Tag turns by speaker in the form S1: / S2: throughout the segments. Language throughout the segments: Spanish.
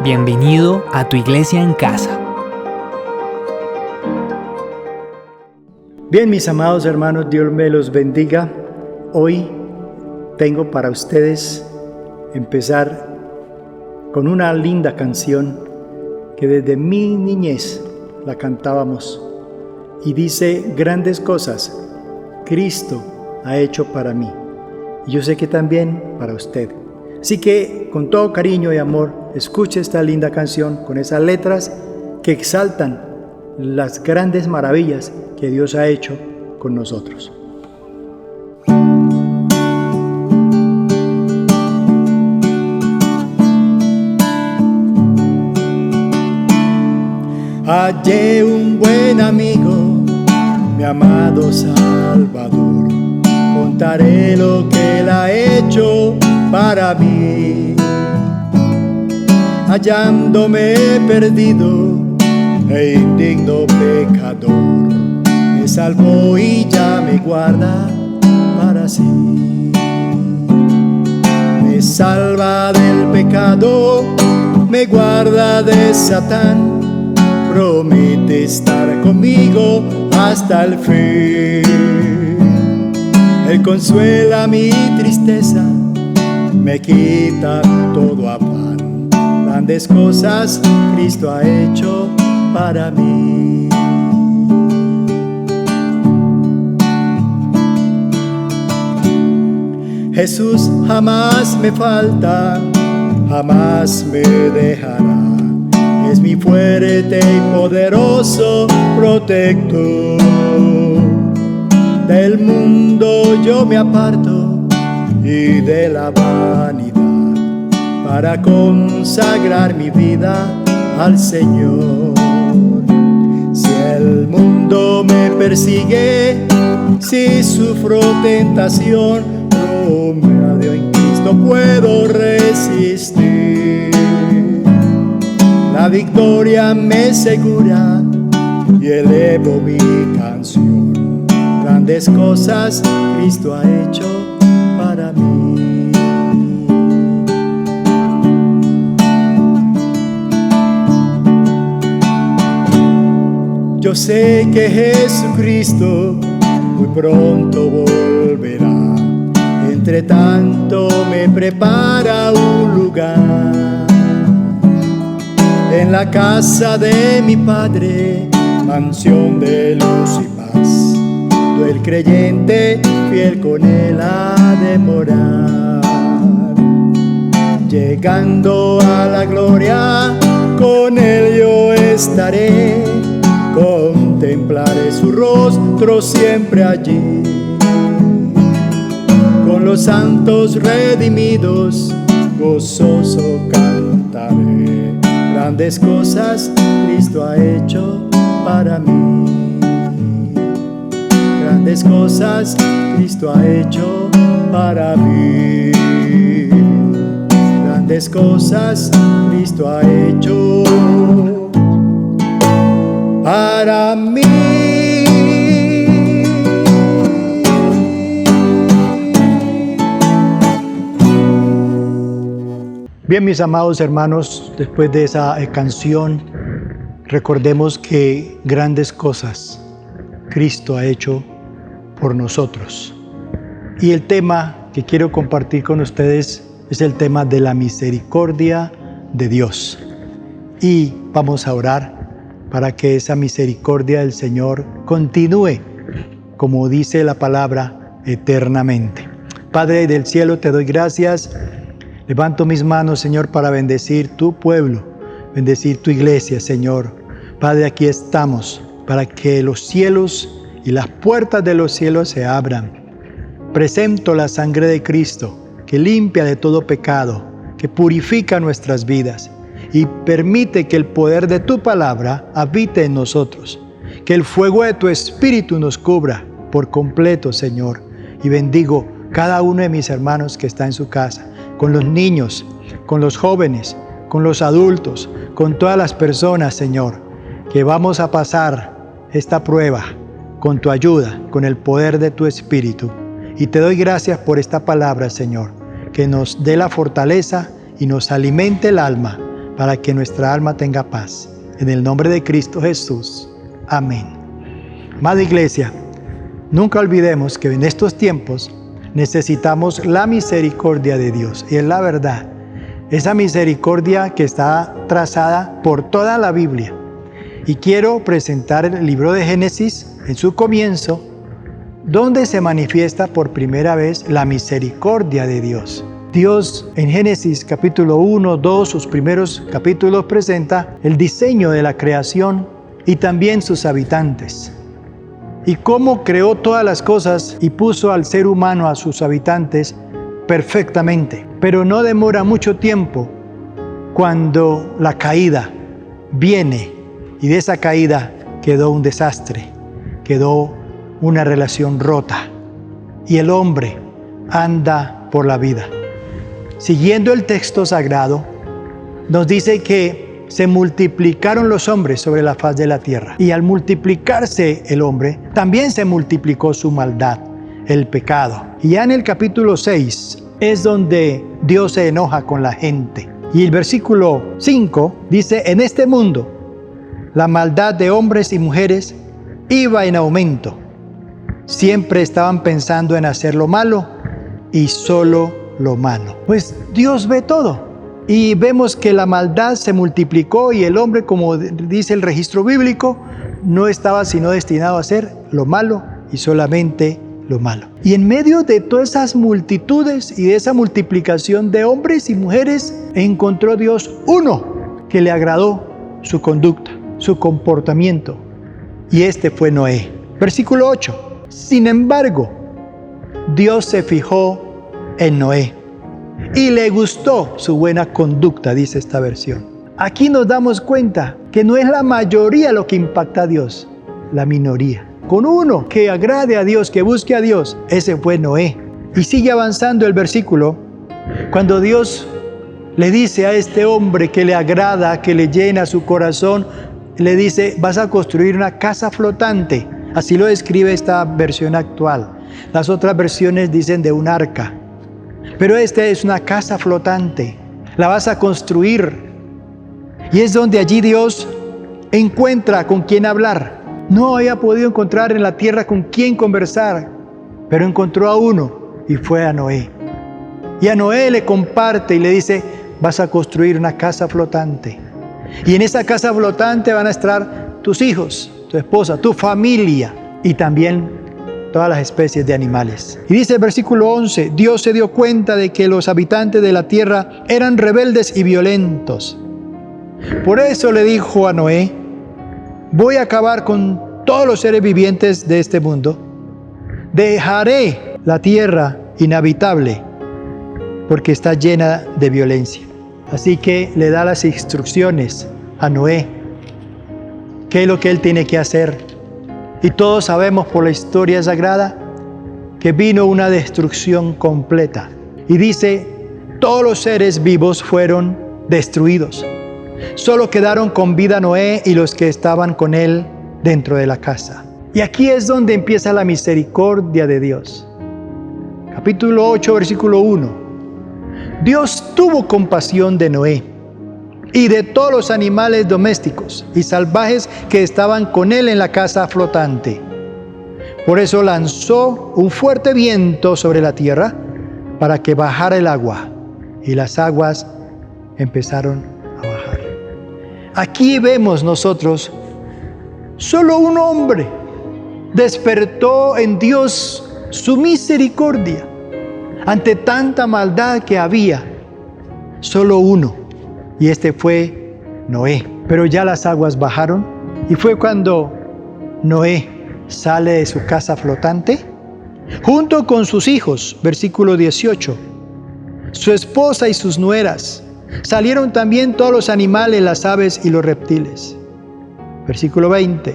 S1: Bienvenido a tu iglesia en casa.
S2: Bien, mis amados hermanos, Dios me los bendiga. Hoy tengo para ustedes empezar con una linda canción que desde mi niñez la cantábamos y dice: grandes cosas Cristo ha hecho para mí, y yo sé que también para usted. Así que con todo cariño y amor, escuche esta linda canción con esas letras que exaltan las grandes maravillas que Dios ha hecho con nosotros. Hallé un buen amigo, mi amado Salvador. Contaré lo que Él ha hecho para mí. Hallándome perdido e indigno pecador, me salvó y ya me guarda para sí. Me salva del pecado, me guarda de Satán, promete estar conmigo hasta el fin. Él consuela mi tristeza, me quita todo afán. Grandes cosas Cristo ha hecho para mí. Jesús jamás me falta, jamás me dejará. Es mi fuerte y poderoso protector. Del mundo yo me aparto y de la vanidad, para consagrar mi vida al Señor. Si el mundo me persigue, si sufro tentación, promedio en Cristo puedo resistir. La victoria me segura y elevo mi canción. Grandes cosas Cristo ha hecho para mí. Yo sé que Jesucristo muy pronto volverá. Entre tanto me prepara un lugar en la casa de mi Padre, mansión de luz y paz. Todo el creyente fiel con Él ha de morar. Llegando a la gloria, con Él yo estaré. Contemplaré su rostro siempre allí. Con los santos redimidos, gozoso cantaré. Grandes cosas Cristo ha hecho para mí. Grandes cosas Cristo ha hecho para mí. Grandes cosas Cristo ha hecho para mí. Bien, mis amados hermanos, después de esa canción, recordemos que grandes cosas Cristo ha hecho por nosotros. Y el tema que quiero compartir con ustedes es el tema de la misericordia de Dios. Y vamos a orar para que esa misericordia del Señor continúe, como dice la palabra, eternamente. Padre del cielo, te doy gracias. Levanto mis manos, Señor, para bendecir tu pueblo, bendecir tu iglesia, Señor. Padre, aquí estamos para que los cielos y las puertas de los cielos se abran. Presento la sangre de Cristo, que limpia de todo pecado, que purifica nuestras vidas y permite que el poder de tu palabra habite en nosotros. Que el fuego de tu Espíritu nos cubra por completo, Señor. Y bendigo cada uno de mis hermanos que está en su casa, con los niños, con los jóvenes, con los adultos, con todas las personas, Señor, que vamos a pasar esta prueba con tu ayuda, con el poder de tu Espíritu. Y te doy gracias por esta palabra, Señor, que nos dé la fortaleza y nos alimente el alma para que nuestra alma tenga paz. En el nombre de Cristo Jesús. Amén. Amada Iglesia, nunca olvidemos que en estos tiempos necesitamos la misericordia de Dios. Y es la verdad, esa misericordia que está trazada por toda la Biblia. Y quiero presentar el libro de Génesis en su comienzo, donde se manifiesta por primera vez la misericordia de Dios. Dios en Génesis capítulo 1, 2, sus primeros capítulos presenta el diseño de la creación y también sus habitantes. Y cómo creó todas las cosas y puso al ser humano, a sus habitantes, perfectamente. Pero no demora mucho tiempo cuando la caída viene y de esa caída quedó un desastre, quedó una relación rota y el hombre anda por la vida. Siguiendo el texto sagrado, nos dice que se multiplicaron los hombres sobre la faz de la tierra. Y al multiplicarse el hombre, también se multiplicó su maldad, el pecado. Y ya en el capítulo 6 es donde Dios se enoja con la gente. Y el versículo 5 dice, en este mundo, la maldad de hombres y mujeres iba en aumento. Siempre estaban pensando en hacer lo malo y solo lo malo. Pues Dios ve todo. Y vemos que la maldad se multiplicó y el hombre, como dice el registro bíblico, no estaba sino destinado a hacer lo malo y solamente lo malo. Y en medio de todas esas multitudes y de esa multiplicación de hombres y mujeres, encontró Dios uno que le agradó su conducta, su comportamiento. Y este fue Noé. Versículo 8. Sin embargo, Dios se fijó en Noé y le gustó su buena conducta, dice esta versión. Aquí nos damos cuenta que no es la mayoría lo que impacta a Dios, la minoría. Con uno que agrade a Dios, que busque a Dios, ese fue Noé. Y sigue avanzando el versículo, cuando Dios le dice a este hombre que le agrada, que le llena su corazón, le dice, vas a construir una casa flotante. Así lo describe esta versión actual. Las otras versiones dicen de un arca. Pero esta es una casa flotante, la vas a construir. Y es donde allí Dios encuentra con quién hablar. No había podido encontrar en la tierra con quién conversar, pero encontró a uno y fue a Noé. Y a Noé le comparte y le dice, vas a construir una casa flotante. Y en esa casa flotante van a estar tus hijos, tu esposa, tu familia y también todas las especies de animales. Y dice el versículo 11, Dios se dio cuenta de que los habitantes de la tierra eran rebeldes y violentos. Por eso le dijo a Noé, voy a acabar con todos los seres vivientes de este mundo. Dejaré la tierra inhabitable porque está llena de violencia. Así que le da las instrucciones a Noé, qué es lo que él tiene que hacer. Y todos sabemos por la historia sagrada que vino una destrucción completa. Y dice, todos los seres vivos fueron destruidos. Solo quedaron con vida Noé y los que estaban con él dentro de la casa. Y aquí es donde empieza la misericordia de Dios. Capítulo 8, versículo 1. Dios tuvo compasión de Noé y de todos los animales domésticos y salvajes que estaban con él en la casa flotante. Por eso lanzó un fuerte viento sobre la tierra para que bajara el agua, y las aguas empezaron a bajar. Aquí vemos nosotros, solo un hombre despertó en Dios su misericordia ante tanta maldad que había. Solo uno. Y este fue Noé. Pero ya las aguas bajaron y fue cuando Noé sale de su casa flotante junto con sus hijos, versículo 18, su esposa y sus nueras. Salieron también todos los animales, las aves y los reptiles. Versículo 20.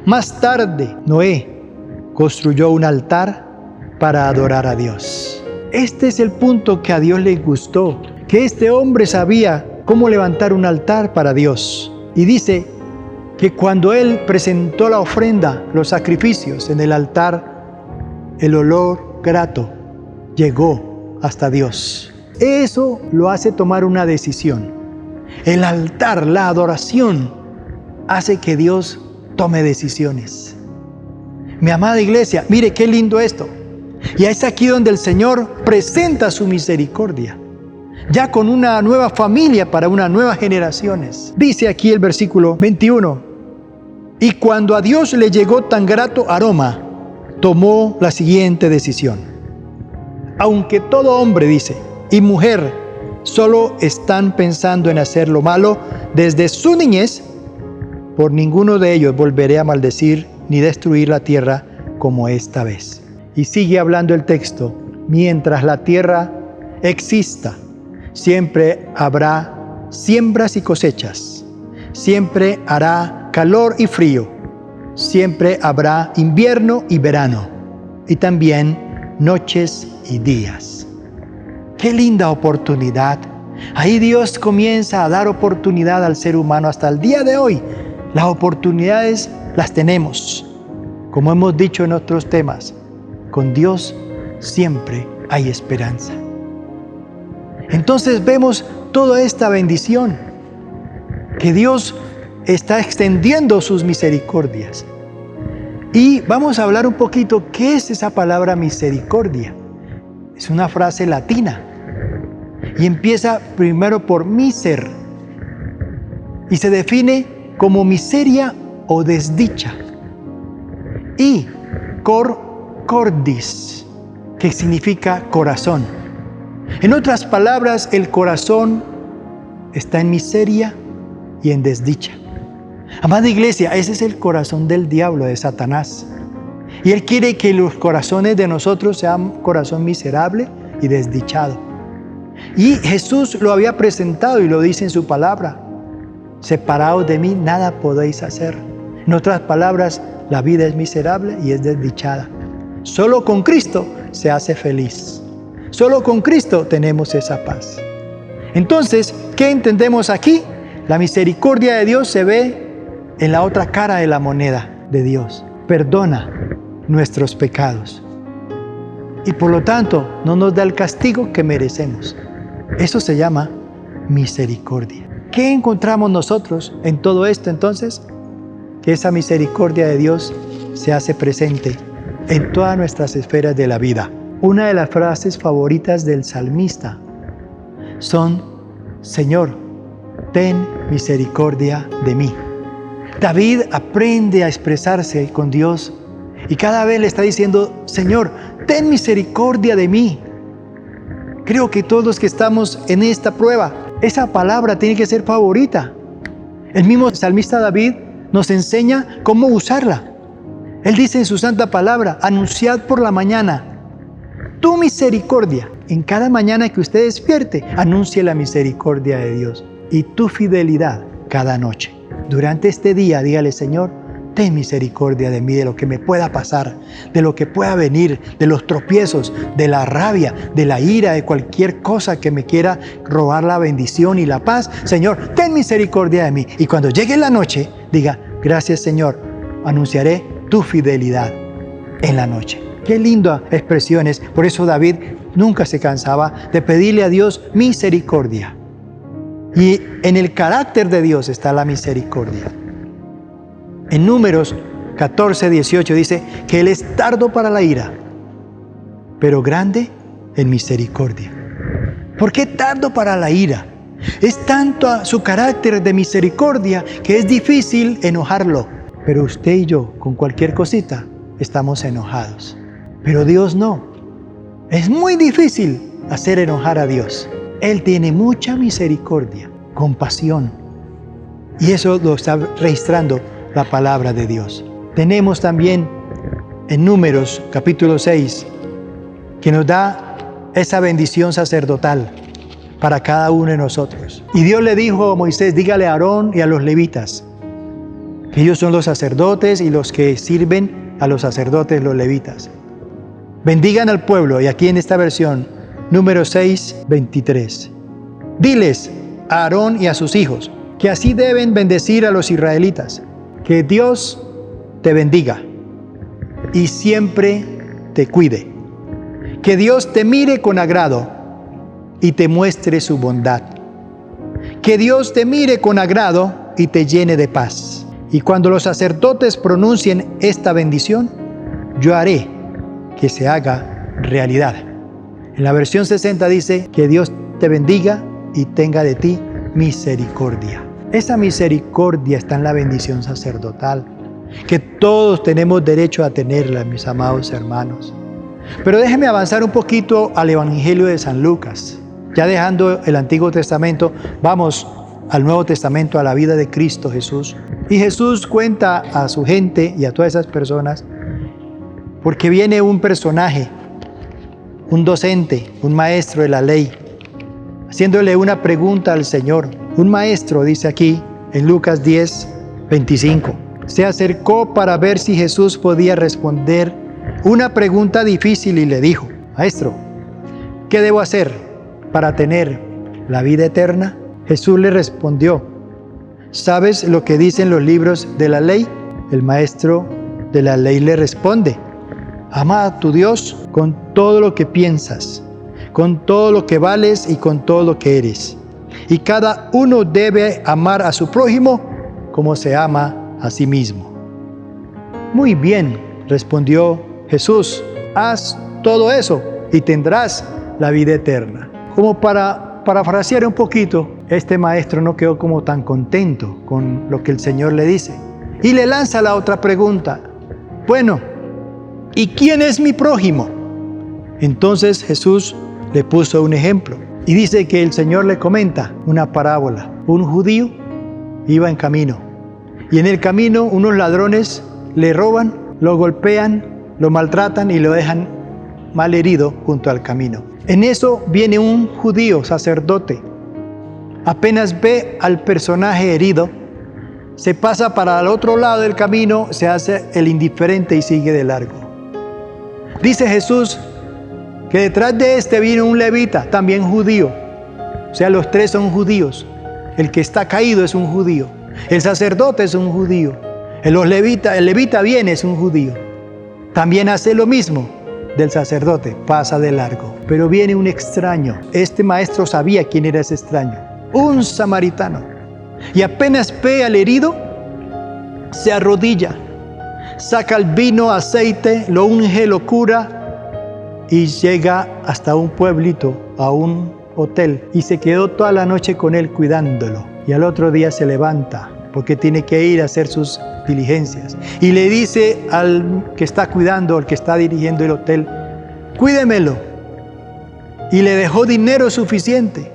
S2: Más tarde Noé construyó un altar para adorar a Dios. Este es el punto que a Dios le gustó, que este hombre sabía cómo levantar un altar para Dios. Y dice que cuando él presentó la ofrenda, los sacrificios en el altar, el olor grato llegó hasta Dios. Eso lo hace tomar una decisión. El altar, la adoración, hace que Dios tome decisiones. Mi amada iglesia, mire qué lindo esto. Y es aquí donde el Señor presenta su misericordia, ya con una nueva familia para unas nuevas generaciones. Dice aquí el versículo 21, y cuando a Dios le llegó tan grato aroma, tomó la siguiente decisión. Aunque todo hombre, dice, y mujer, solo están pensando en hacer lo malo desde su niñez, por ninguno de ellos volveré a maldecir ni destruir la tierra como esta vez. Y sigue hablando el texto, mientras la tierra exista, siempre habrá siembras y cosechas, siempre hará calor y frío, siempre habrá invierno y verano, y también noches y días. ¡Qué linda oportunidad! Ahí Dios comienza a dar oportunidad al ser humano hasta el día de hoy. Las oportunidades las tenemos. Como hemos dicho en otros temas, con Dios siempre hay esperanza. Entonces vemos toda esta bendición, que Dios está extendiendo sus misericordias. Y vamos a hablar un poquito, ¿qué es esa palabra misericordia? Es una frase latina y empieza primero por miser y se define como miseria o desdicha, y cordis, que significa corazón. En otras palabras, el corazón está en miseria y en desdicha. Amada iglesia, ese es el corazón del diablo, de Satanás. Y él quiere que los corazones de nosotros sean corazón miserable y desdichado. Y Jesús lo había presentado y lo dice en su palabra. Separados de mí, nada podéis hacer. En otras palabras, la vida es miserable y es desdichada. Solo con Cristo se hace feliz. Solo con Cristo tenemos esa paz. Entonces, ¿qué entendemos aquí? La misericordia de Dios se ve en la otra cara de la moneda de Dios. Perdona nuestros pecados. Y por lo tanto, no nos da el castigo que merecemos. Eso se llama misericordia. ¿Qué encontramos nosotros en todo esto entonces? Que esa misericordia de Dios se hace presente en todas nuestras esferas de la vida. Una de las frases favoritas del salmista son: Señor, ten misericordia de mí. David aprende a expresarse con Dios y cada vez le está diciendo: Señor, ten misericordia de mí. Creo que todos los que estamos en esta prueba, esa palabra tiene que ser favorita. El mismo salmista David nos enseña cómo usarla. Él dice en su santa palabra: anunciad por la mañana tu misericordia. En cada mañana que usted despierte, anuncie la misericordia de Dios y tu fidelidad cada noche. Durante este día, dígale: Señor, ten misericordia de mí, de lo que me pueda pasar, de lo que pueda venir, de los tropiezos, de la rabia, de la ira, de cualquier cosa que me quiera robar la bendición y la paz. Señor, ten misericordia de mí. Y cuando llegue la noche, diga: gracias, Señor, anunciaré tu fidelidad en la noche. Qué lindas expresiones. Por eso David nunca se cansaba de pedirle a Dios misericordia. Y en el carácter de Dios está la misericordia. En Números 14:18 dice que Él es tardo para la ira, pero grande en misericordia. ¿Por qué tardo para la ira? Es tanto su carácter de misericordia que es difícil enojarlo. Pero usted y yo, con cualquier cosita, estamos enojados. Pero Dios no. Es muy difícil hacer enojar a Dios. Él tiene mucha misericordia, compasión. Y eso lo está registrando la palabra de Dios. Tenemos también en Números capítulo 6 que nos da esa bendición sacerdotal para cada uno de nosotros. Y Dios le dijo a Moisés: dígale a Aarón y a los levitas, que ellos son los sacerdotes y los que sirven a los sacerdotes, los levitas. Bendigan al pueblo. Y aquí en esta versión, Números 6:23. Diles a Aarón y a sus hijos que así deben bendecir a los israelitas. Que Dios te bendiga y siempre te cuide. Que Dios te mire con agrado y te muestre su bondad. Que Dios te mire con agrado y te llene de paz. Y cuando los sacerdotes pronuncien esta bendición, yo haré que se haga realidad. En la versión 60 dice, que Dios te bendiga y tenga de ti misericordia. Esa misericordia está en la bendición sacerdotal, que todos tenemos derecho a tenerla, mis amados hermanos. Pero déjenme avanzar un poquito al Evangelio de San Lucas. Ya dejando el Antiguo Testamento, vamos al Nuevo Testamento, a la vida de Cristo Jesús. Y Jesús cuenta a su gente y a todas esas personas, porque viene un personaje, un docente, un maestro de la ley, haciéndole una pregunta al Señor. Un maestro, dice aquí en Lucas 10, 25, se acercó para ver si Jesús podía responder una pregunta difícil y le dijo, Maestro, ¿qué debo hacer para tener la vida eterna? Jesús le respondió, ¿sabes lo que dicen los libros de la ley? El maestro de la ley le responde, ama a tu Dios con todo lo que piensas, con todo lo que vales y con todo lo que eres. Y cada uno debe amar a su prójimo como se ama a sí mismo. Muy bien, respondió Jesús, haz todo eso y tendrás la vida eterna. Como para parafrasear un poquito, este maestro no quedó como tan contento con lo que el Señor le dice. Y le lanza la otra pregunta. Bueno, ¿y quién es mi prójimo? Entonces Jesús le puso un ejemplo. Y dice que el Señor le comenta una parábola. Un judío iba en camino. Y en el camino unos ladrones le roban, lo golpean, lo maltratan y lo dejan mal herido junto al camino. En eso viene un judío sacerdote. Apenas ve al personaje herido, se pasa para el otro lado del camino, se hace el indiferente y sigue de largo. Dice Jesús que detrás de este vino un levita, también judío. O sea, los tres son judíos. El que está caído es un judío. El sacerdote es un judío. El levita viene, es un judío. También hace lo mismo del sacerdote, pasa de largo. Pero viene un extraño. Este maestro sabía quién era ese extraño. Un samaritano. Y apenas ve al herido, se arrodilla, saca el vino, aceite, lo unge, lo cura y llega hasta un pueblito, a un hotel, y se quedó toda la noche con él cuidándolo. Y al otro día se levanta porque tiene que ir a hacer sus diligencias. Y le dice al que está cuidando, al que está dirigiendo el hotel, cuídemelo. Y le dejó dinero suficiente.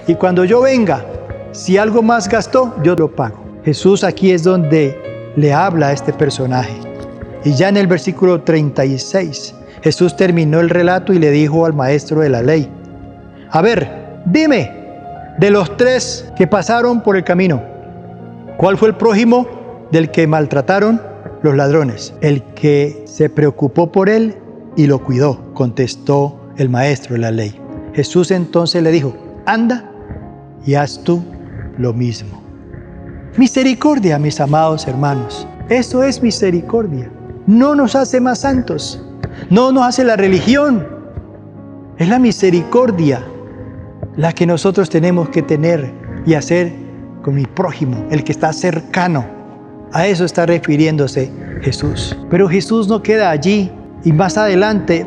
S2: Y cuando yo venga, si algo más gastó, yo lo pago. Jesús aquí es donde le habla a este personaje. Y ya en el versículo 36, Jesús terminó el relato y le dijo al maestro de la ley, a ver, dime, de los tres que pasaron por el camino, ¿cuál fue el prójimo del que maltrataron los ladrones? El que se preocupó por él y lo cuidó, contestó el maestro de la ley. Jesús entonces le dijo, anda y haz tú lo mismo. Misericordia, mis amados hermanos. Eso es misericordia. No nos hace más santos. No nos hace la religión. Es la misericordia la que nosotros tenemos que tener y hacer con mi prójimo, el que está cercano. A eso está refiriéndose Jesús. Pero Jesús no queda allí. Y más adelante,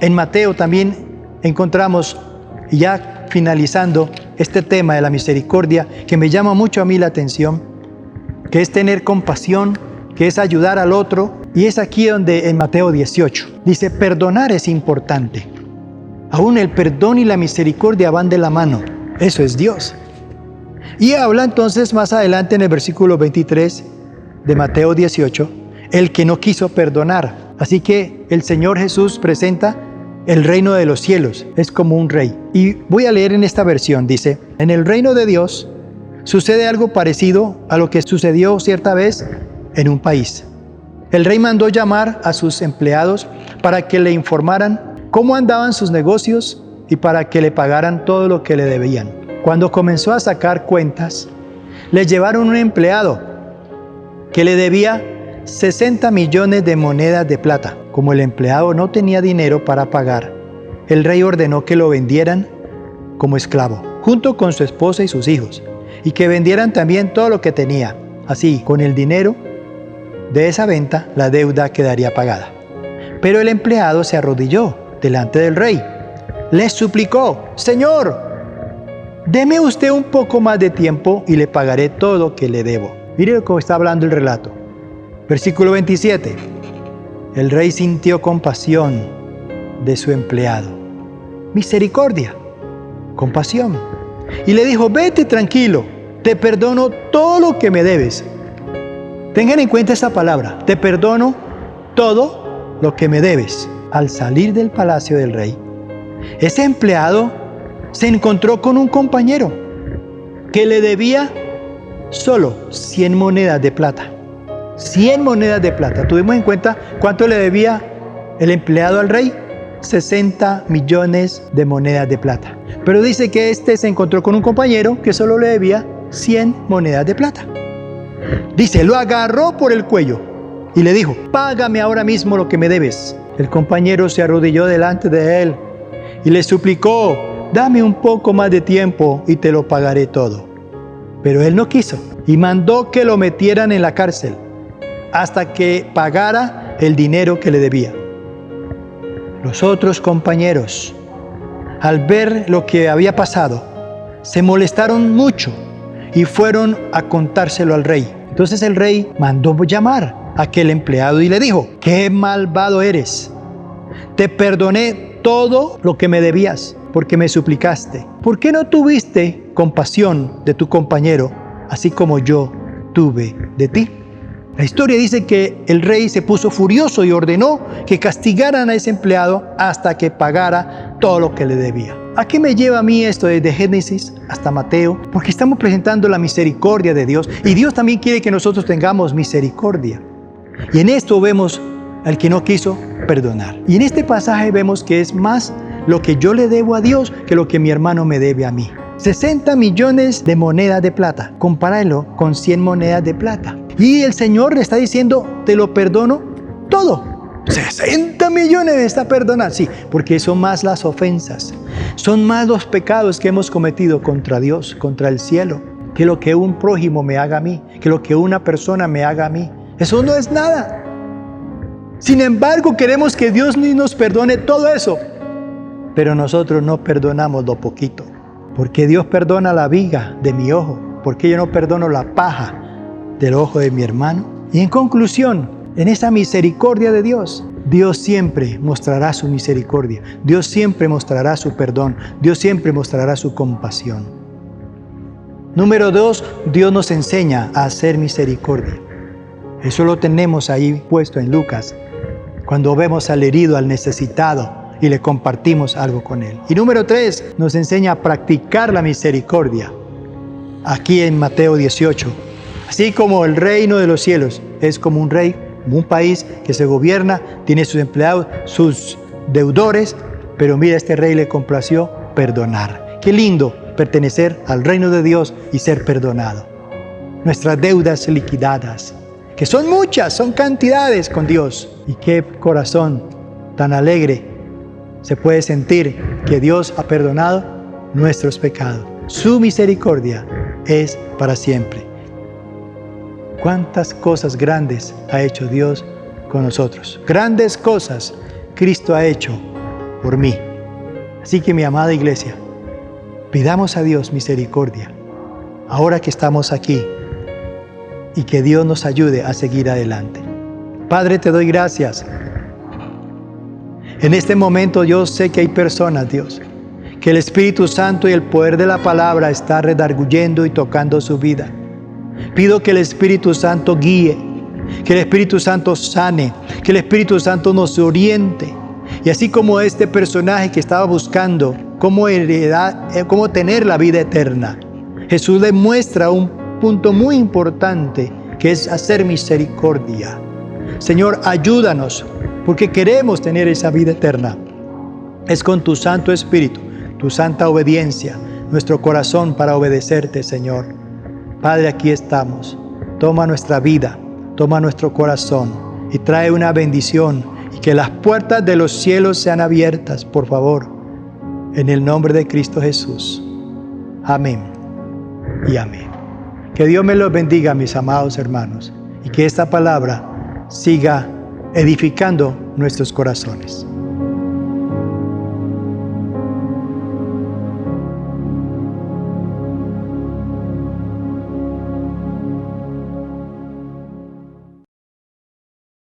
S2: en Mateo también encontramos, y ya finalizando, este tema de la misericordia que me llama mucho a mí la atención, que es tener compasión, que es ayudar al otro. Y es aquí donde en Mateo 18 dice, perdonar es importante. Aún el perdón y la misericordia van de la mano. Eso es Dios. Y habla entonces más adelante en el versículo 23 de Mateo 18, el que no quiso perdonar. Así que el Señor Jesús presenta el reino de los cielos. Es como un rey. Y voy a leer en esta versión. Dice, en el reino de Dios sucede algo parecido a lo que sucedió cierta vez en un país. El rey mandó llamar a sus empleados para que le informaran cómo andaban sus negocios y para que le pagaran todo lo que le debían. Cuando comenzó a sacar cuentas, le llevaron un empleado que le debía 60 millones de monedas de plata. Como el empleado no tenía dinero para pagar, el rey ordenó que lo vendieran como esclavo, junto con su esposa y sus hijos. y que vendieran también todo lo que tenía. Así, con el dinero de esa venta, la deuda quedaría pagada. Pero el empleado se arrodilló delante del rey. Le suplicó: Señor, deme usted un poco más de tiempo y le pagaré todo lo que le debo. Mire cómo está hablando el relato. Versículo 27. El rey sintió compasión de su empleado. Misericordia, compasión. Y le dijo: vete tranquilo, te perdono todo lo que me debes. Tengan en cuenta esa palabra: te perdono todo lo que me debes. Al salir del palacio del rey, ese empleado se encontró con un compañero que le debía solo 100 monedas de plata. 100 monedas de plata. ¿Tuvimos en cuenta cuánto le debía el empleado al rey? 60 millones de monedas de plata. Pero dice que este se encontró con un compañero que solo le debía 100 monedas de plata. Dice, lo agarró por el cuello y le dijo: págame ahora mismo lo que me debes. El compañero se arrodilló delante de él y le suplicó: dame un poco más de tiempo y te lo pagaré todo. Pero él no quiso y mandó que lo metieran en la cárcel hasta que pagara el dinero que le debía. Los otros compañeros, al ver lo que había pasado, se molestaron mucho y fueron a contárselo al rey. Entonces el rey mandó llamar a aquel empleado y le dijo: ¡qué malvado eres! Te perdoné todo lo que me debías porque me suplicaste. ¿Por qué no tuviste compasión de tu compañero, así como yo tuve de ti? La historia dice que el rey se puso furioso y ordenó que castigaran a ese empleado hasta que pagara todo lo que le debía. ¿A qué me lleva a mí esto desde Génesis hasta Mateo? Porque estamos presentando la misericordia de Dios y Dios también quiere que nosotros tengamos misericordia. Y en esto vemos al que no quiso perdonar. Y en este pasaje vemos que es más lo que yo le debo a Dios que lo que mi hermano me debe a mí. 60 millones de monedas de plata. Compáralo con 100 monedas de plata. Y el Señor le está diciendo: te lo perdono todo. 60 millones me está perdonando. Sí, porque son más las ofensas. Son más los pecados que hemos cometido contra Dios, contra el cielo, que lo que un prójimo me haga a mí, que lo que una persona me haga a mí. Eso no es nada. Sin embargo, queremos que Dios nos perdone todo eso. Pero nosotros no perdonamos lo poquito. Porque Dios perdona la viga de mi ojo. Porque yo no perdono la paja del ojo de mi hermano. Y en conclusión, en esa misericordia de Dios, Dios siempre mostrará su misericordia. Dios siempre mostrará su perdón. Dios siempre mostrará su compasión. Número 2, Dios nos enseña a hacer misericordia. Eso lo tenemos ahí puesto en Lucas, cuando vemos al herido, al necesitado, y le compartimos algo con él. Y número 3, nos enseña a practicar la misericordia. Aquí en Mateo 18. Así como el reino de los cielos es como un rey, como un país que se gobierna, tiene sus empleados, sus deudores, pero mira, este rey le complació perdonar. Qué lindo pertenecer al reino de Dios y ser perdonado. Nuestras deudas liquidadas, que son muchas, son cantidades con Dios. Y qué corazón tan alegre se puede sentir que Dios ha perdonado nuestros pecados. Su misericordia es para siempre. ¿Cuántas cosas grandes ha hecho Dios con nosotros? Grandes cosas Cristo ha hecho por mí. Así que, mi amada iglesia, pidamos a Dios misericordia ahora que estamos aquí y que Dios nos ayude a seguir adelante. Padre, te doy gracias. En este momento yo sé que hay personas, Dios, que el Espíritu Santo y el poder de la palabra está redarguyendo y tocando su vida. Pido que el Espíritu Santo guíe, que el Espíritu Santo sane, que el Espíritu Santo nos oriente. Y así como este personaje que estaba buscando cómo tener la vida eterna, Jesús le muestra un punto muy importante que es hacer misericordia. Señor, ayúdanos, porque queremos tener esa vida eterna. Es con tu Santo Espíritu, tu santa obediencia, nuestro corazón para obedecerte, Señor. Padre, aquí estamos. Toma nuestra vida, toma nuestro corazón y trae una bendición y que las puertas de los cielos sean abiertas, por favor, en el nombre de Cristo Jesús. Amén y amén. Que Dios me los bendiga, mis amados hermanos, y que esta palabra siga edificando nuestros corazones.